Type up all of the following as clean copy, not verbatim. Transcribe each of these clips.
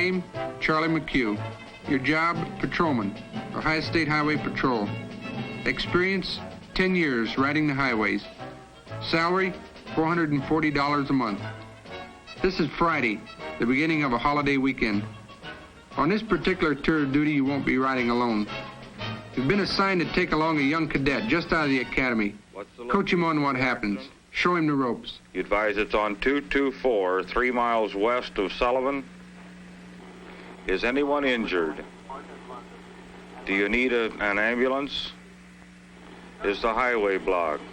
name, Charlie McHugh. Your job, patrolman, Ohio State Highway Patrol. Experience, 10 years riding the highways. Salary, $440 a month. This is Friday, the beginning of a holiday weekend. On this particular tour of duty, you won't be riding alone. You've been assigned to take along a young cadet just out of the academy. Coach him on what happens. Show him the ropes. You advise it's on 224, 3 miles west of Sullivan. Is anyone injured? Do you need an ambulance? Is the highway blocked?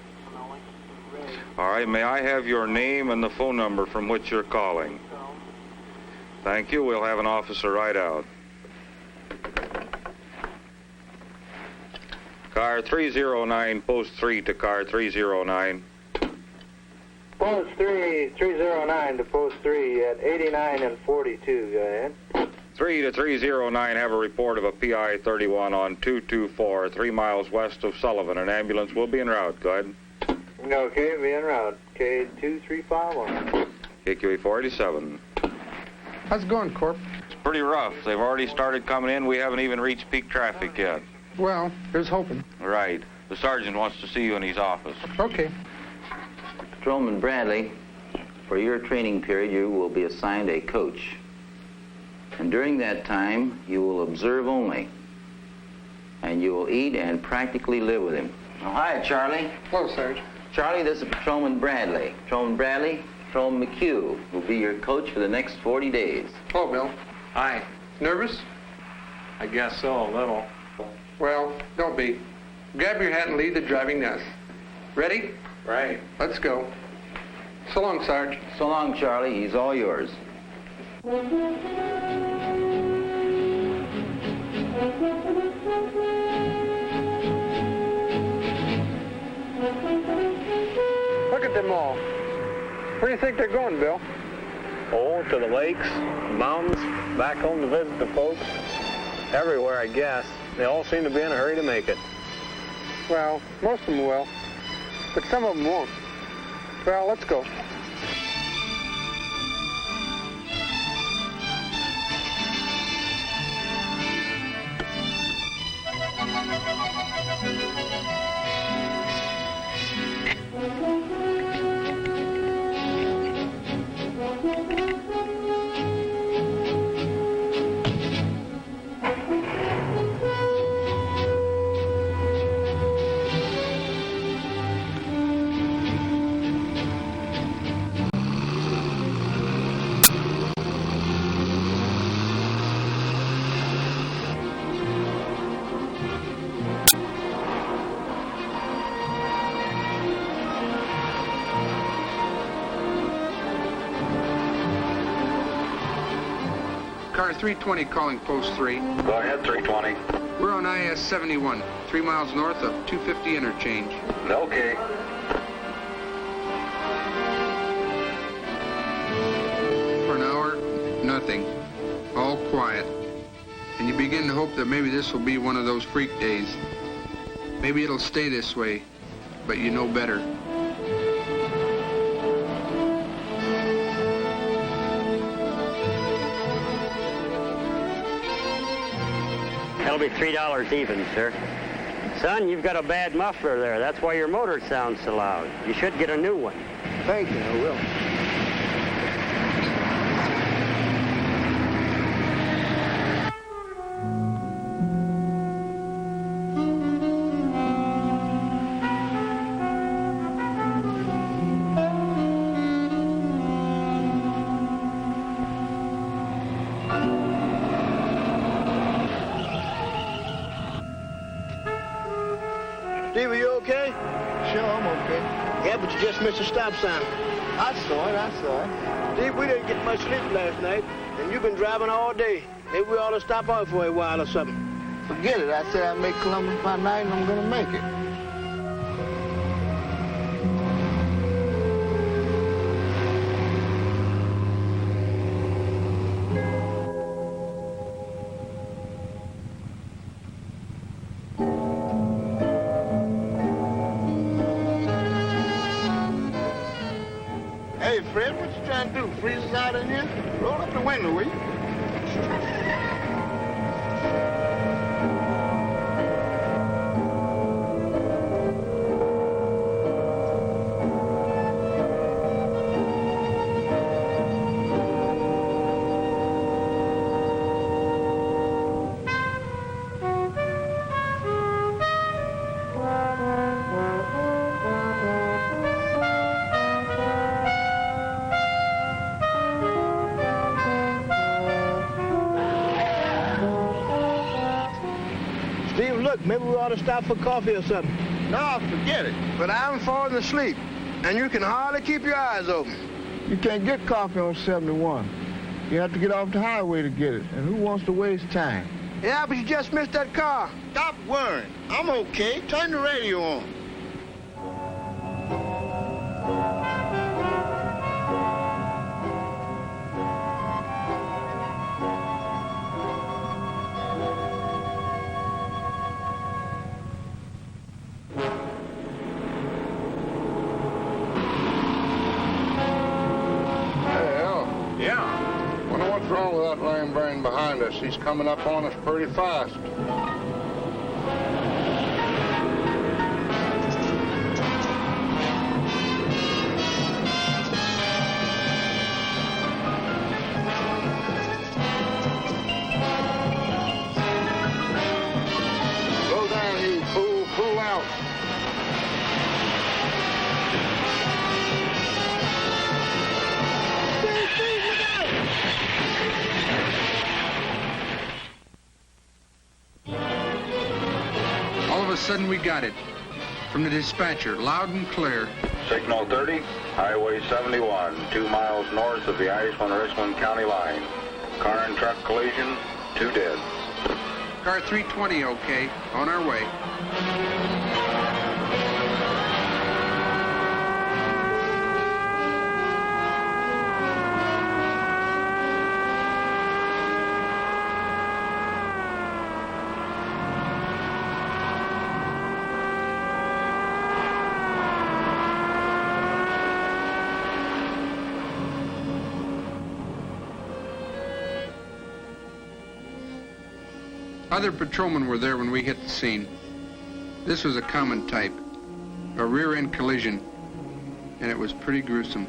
All right, may I have your name and the phone number from which you're calling? Thank you. We'll have an officer ride out. Car 309, post 3 to car 309. Post 309 to post 3 at 89 and 42, go ahead. 3 to 309, have a report of a PI 31 on 224, 3 miles west of Sullivan. An ambulance will be en route. Go ahead. Okay, be en route. K2351. KQA 487. How's it going, Corp? It's pretty rough. They've already started coming in. We haven't even reached peak traffic yet. Well, here's hoping. Right. The sergeant wants to see you in his office. Okay. Patrolman Bradley, for your training period, you will be assigned a coach. And during that time, you will observe only. And you will eat and practically live with him. Oh, hi, Charlie. Hello, Sarge. Charlie, this is Patrolman Bradley. Patrolman Bradley, Patrolman McHugh will be your coach for the next 40 days. Hello, Bill. Hi. Nervous? I guess so, a little. Well, don't be. Grab your hat and lead the driving us. Ready? Right. Let's go. So long, Sarge. So long, Charlie. He's all yours. Look at them all. Where do you think they're going, Bill? Oh, to the lakes, mountains, back home to visit the folks. Everywhere, I guess. They all seem to be in a hurry to make it. Well, most of them will, but some of them won't. Well, let's go. Car 320 calling post 3. Go ahead, 320. We're on IS 71, 3 miles north of 250 interchange. Okay. For an hour, nothing. All quiet. And you begin to hope that maybe this will be one of those freak days. Maybe it'll stay this way, but you know better. That'll be $3 even, sir. Son, you've got a bad muffler there. That's why your motor sounds so loud. You should get a new one. Thank you, I will. Steve, are you okay? Sure, I'm okay. Yeah, but you just missed a stop sign. I saw it. Steve, we didn't get much sleep last night, and you've been driving all day. Maybe we ought to stop out for a while or something. Forget it. I said I'd make Columbus by night, and I'm going to make it. Hey, Fred, what you trying to do? Freeze us out in here? Roll up the window, will you? Maybe we ought to stop for coffee or something. No, forget it. But I'm falling asleep, and you can hardly keep your eyes open. You can't get coffee on 71. You have to get off the highway to get it, and who wants to waste time? Yeah, but you just missed that car. Stop worrying. I'm okay. Turn the radio on. What's wrong with that lame brain behind us? He's coming up on us pretty fast. Slow down, you fool. Pull out. All of a sudden, we got it. From the dispatcher, loud and clear. Signal 30, Highway 71, 2 miles north of the Ashland-Richland County line. Car and truck collision, 2 dead. Car 320 okay. On our way. Other patrolmen were there when we hit the scene. This was a common type, a rear-end collision, and it was pretty gruesome.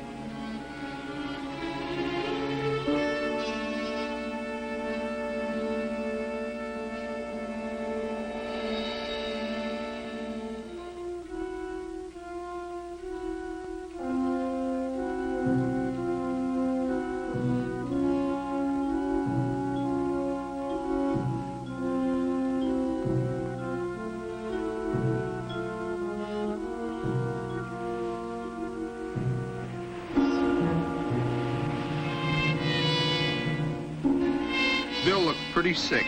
Bill looked pretty sick,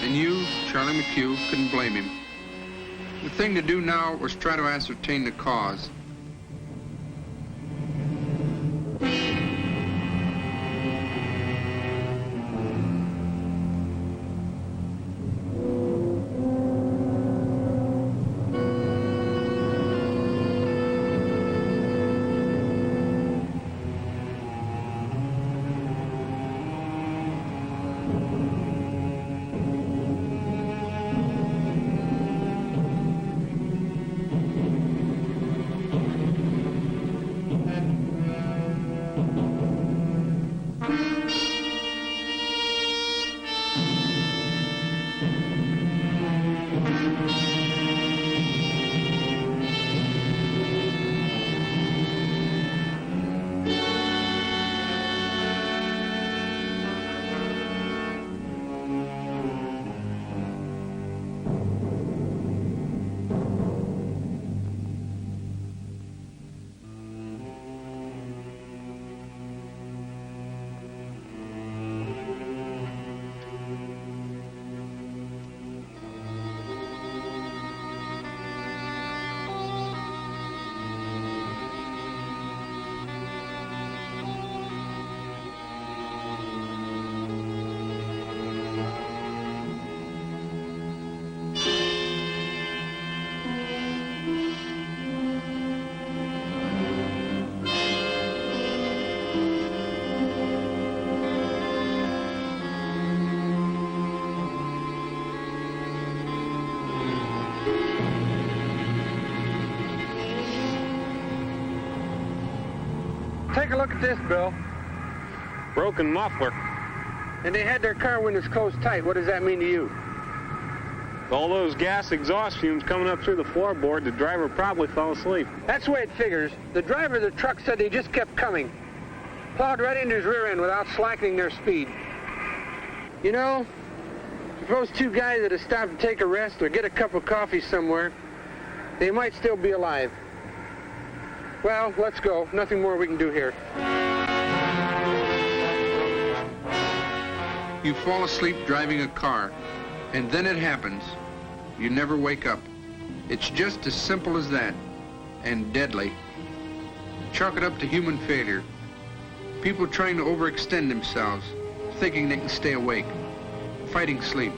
and you, Charlie McHugh, couldn't blame him. The thing to do now was try to ascertain the cause. Take a look at this, Bill. Broken muffler. And they had their car windows closed tight. What does that mean to you? All those gas exhaust fumes coming up through the floorboard, the driver probably fell asleep. That's the way it figures. The driver of the truck said they just kept coming. Plowed right into his rear end without slackening their speed. You know, If those two guys that have stopped to take a rest or get a cup of coffee somewhere, they might still be alive. Well, let's go. Nothing more we can do here. You fall asleep driving a car, and then it happens. You never wake up. It's just as simple as that, and deadly. Chalk it up to human failure. People trying to overextend themselves, thinking they can stay awake, fighting sleep.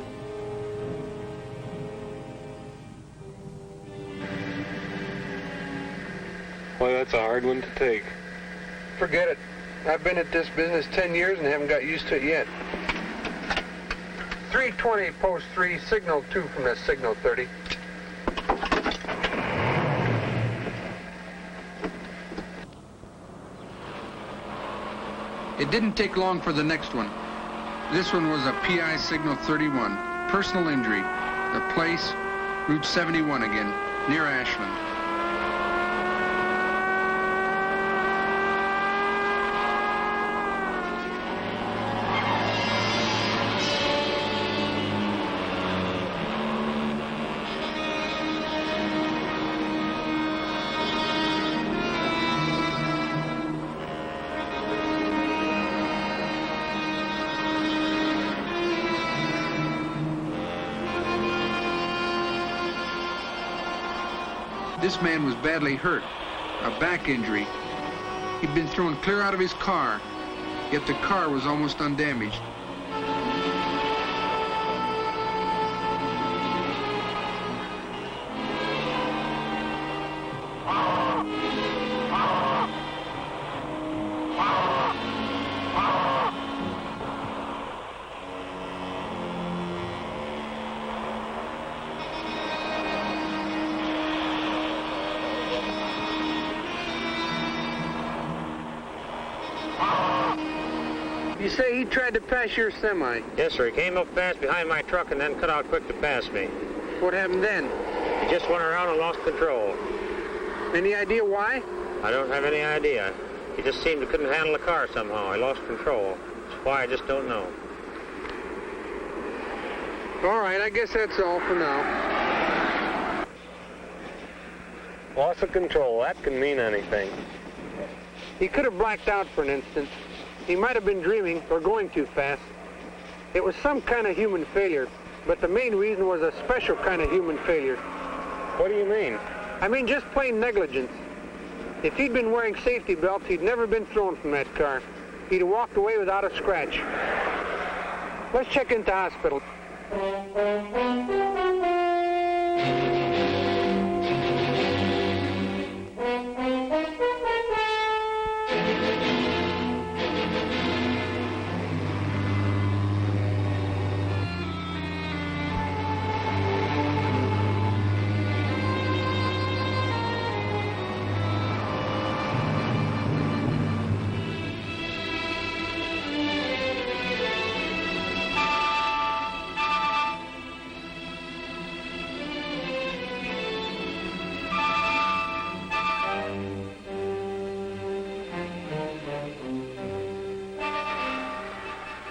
Well, that's a hard one to take. Forget it. I've been at this business 10 years and haven't got used to it yet. 320, post 3, signal 2 from that signal 30. It didn't take long for the next one. This one was a PI signal 31, personal injury. The place, Route 71 again, near Ashland. This man was badly hurt, a back injury. He'd been thrown clear out of his car, yet the car was almost undamaged. You say he tried to pass your semi. Yes, sir. He came up fast behind my truck and then cut out quick to pass me. What happened then? He just went around and lost control. Any idea why? I don't have any idea. He just seemed to couldn't handle the car somehow. He lost control. That's why I just don't know. All right, I guess that's all for now. Loss of control. That can mean anything. He could have blacked out for an instant. He might have been dreaming or going too fast. It was some kind of human failure, but the main reason was a special kind of human failure. What do you mean? I mean just plain negligence. If he'd been wearing safety belts, he'd never been thrown from that car. He'd have walked away without a scratch. Let's check into hospital.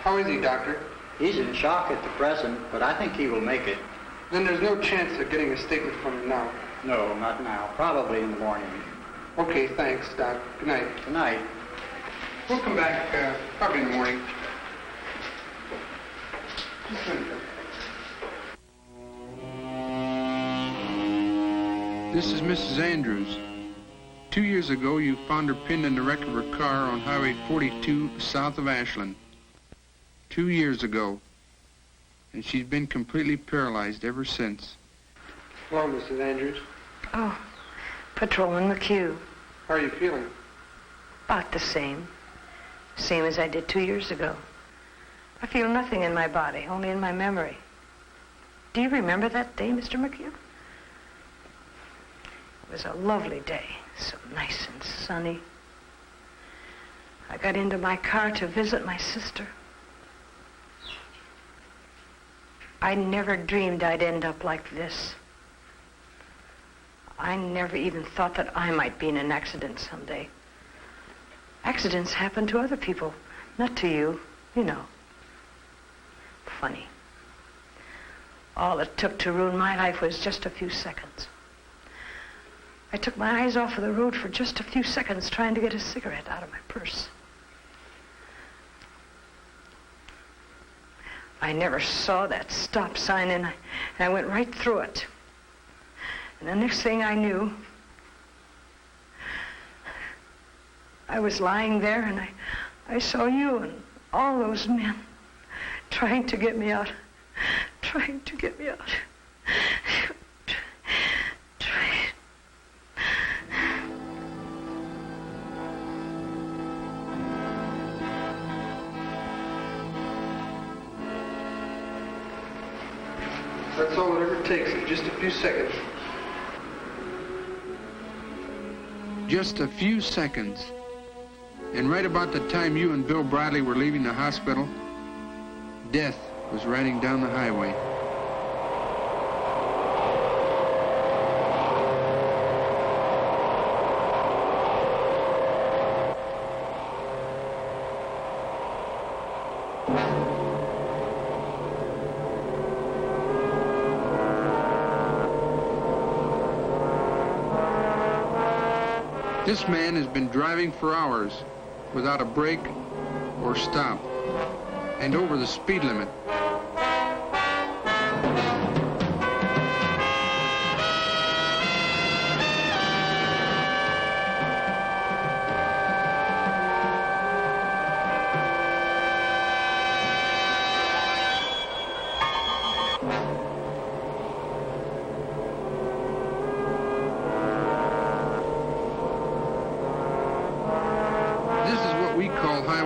How is he, Doctor? He's in shock at the present, but I think he will make it. Then there's no chance of getting a statement from him now. No, not now. Probably in the morning. Okay, thanks, Doc. Good night. Good night. We'll come back probably in the morning. Just a minute. This is Mrs. Andrews. 2 years ago, you found her pinned in the wreck of her car on Highway 42 south of Ashland. 2 years ago. And she's been completely paralyzed ever since. Hello, Mrs. Andrews. Oh, Patrolman McHugh. How are you feeling? About the same. Same as I did 2 years ago. I feel nothing in my body, only in my memory. Do you remember that day, Mr. McHugh? It was a lovely day, so nice and sunny. I got into my car to visit my sister. I never dreamed I'd end up like this. I never even thought that I might be in an accident someday. Accidents happen to other people, not to you, you know. Funny. All it took to ruin my life was just a few seconds. I took my eyes off of the road for just a few seconds trying to get a cigarette out of my purse. I never saw that stop sign, and I went right through it. And the next thing I knew, I was lying there, and I saw you and all those men trying to get me out. Trying to get me out. That's all it ever takes, is just a few seconds. Just a few seconds. And right about the time you and Bill Bradley were leaving the hospital, death was riding down the highway. This man has been driving for hours without a break or stop, and over the speed limit.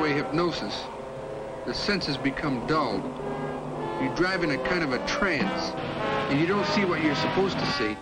Hypnosis. The senses become dulled. You drive in a kind of a trance, and you don't see what you're supposed to see.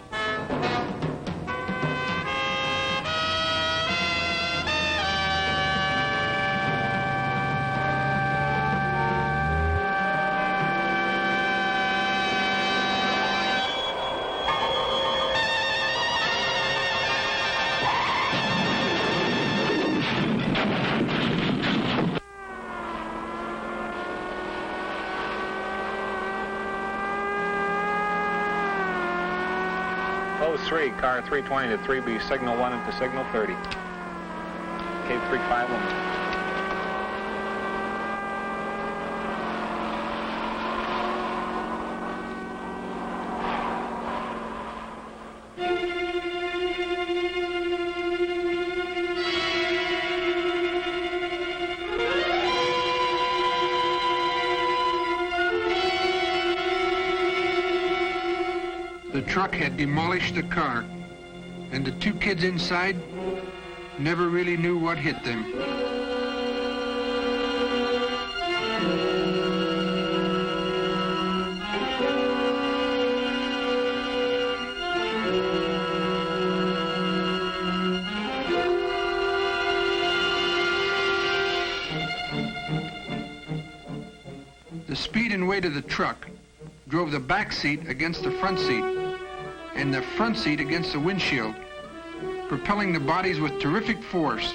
Car 320 to 3B, signal 1 into signal 30. Cape 351. The truck had demolished the car, and the two kids inside never really knew what hit them. The speed and weight of the truck drove the back seat against the front seat, and the front seat against the windshield, propelling the bodies with terrific force.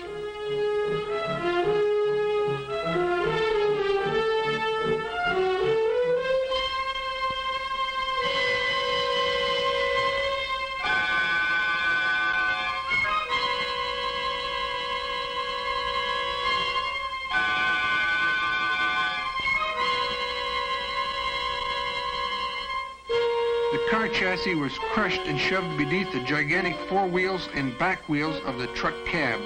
The car chassis was crushed and shoved beneath the gigantic fore wheels and back wheels of the truck cab.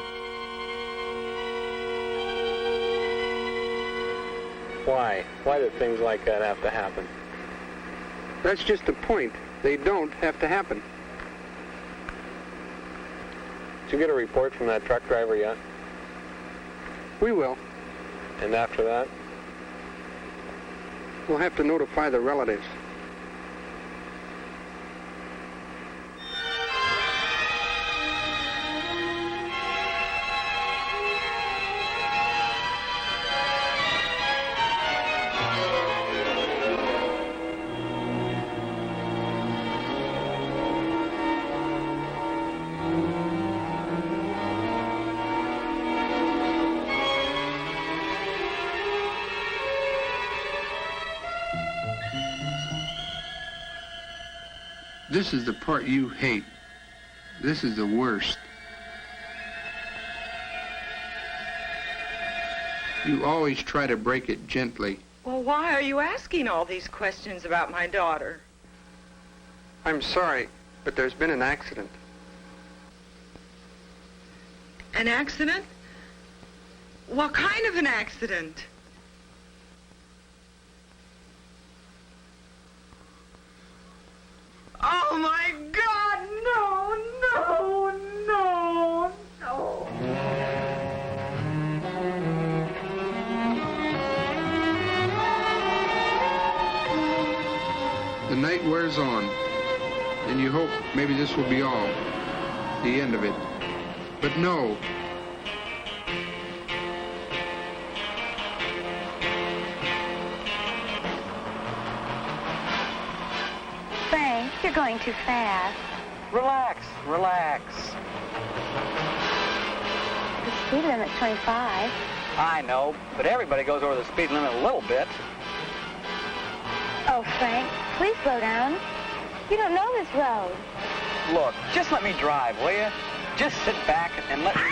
Why? Why did things like that have to happen? That's just the point. They don't have to happen. Did you get a report from that truck driver yet? We will. And after that? We'll have to notify the relatives. This is the part you hate. This is the worst. You always try to break it gently. Well, why are you asking all these questions about my daughter? I'm sorry, but there's been an accident. An accident? What kind of an accident? Oh, my God, no, no, no, no. The night wears on, and you hope maybe this will be all, the end of it. But no. Frank, you're going too fast. Relax, relax. The speed limit's 25. I know, but everybody goes over the speed limit a little bit. Oh, Frank, please slow down. You don't know this road. Look, just let me drive, will you? Just sit back and let me...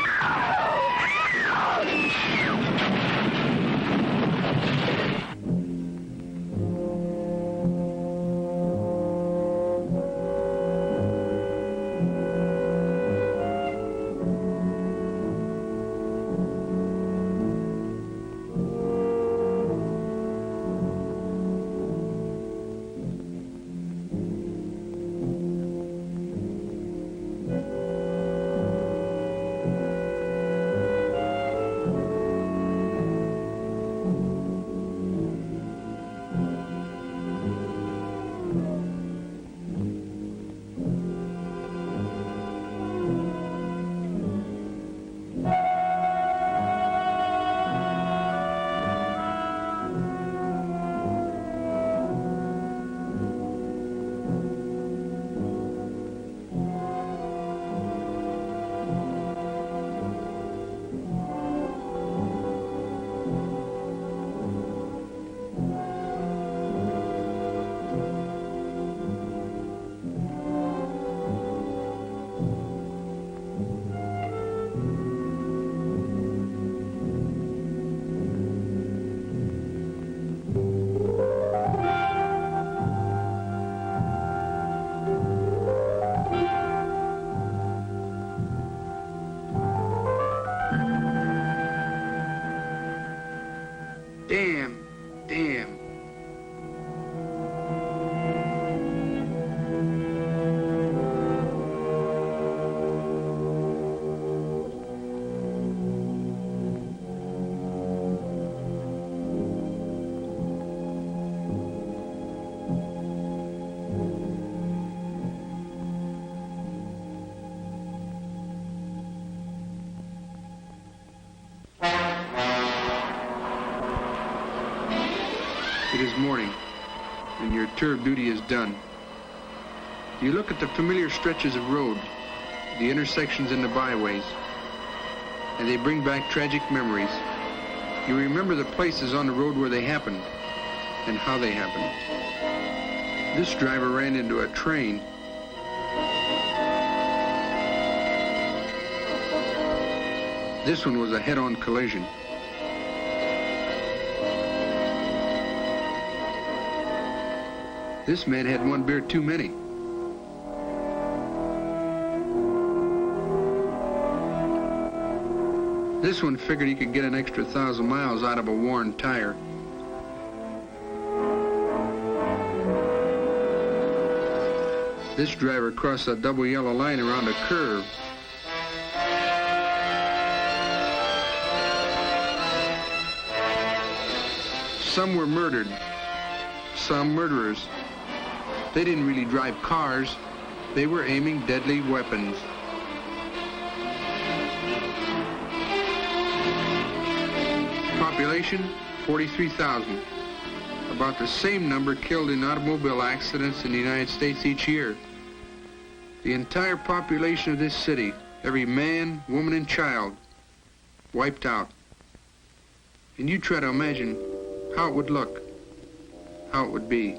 Damn, damn. It is morning, and your tour of duty is done. You look at the familiar stretches of road, the intersections and the byways, and they bring back tragic memories. You remember the places on the road where they happened, and how they happened. This driver ran into a train. This one was a head-on collision. This man had one beer too many. This one figured he could get an extra 1,000 miles out of a worn tire. This driver crossed a double yellow line around a curve. Some were murdered, some murderers. They didn't really drive cars. They were aiming deadly weapons. Population, 43,000. About the same number killed in automobile accidents in the United States each year. The entire population of this city, every man, woman, and child, wiped out. And you try to imagine how it would look, how it would be.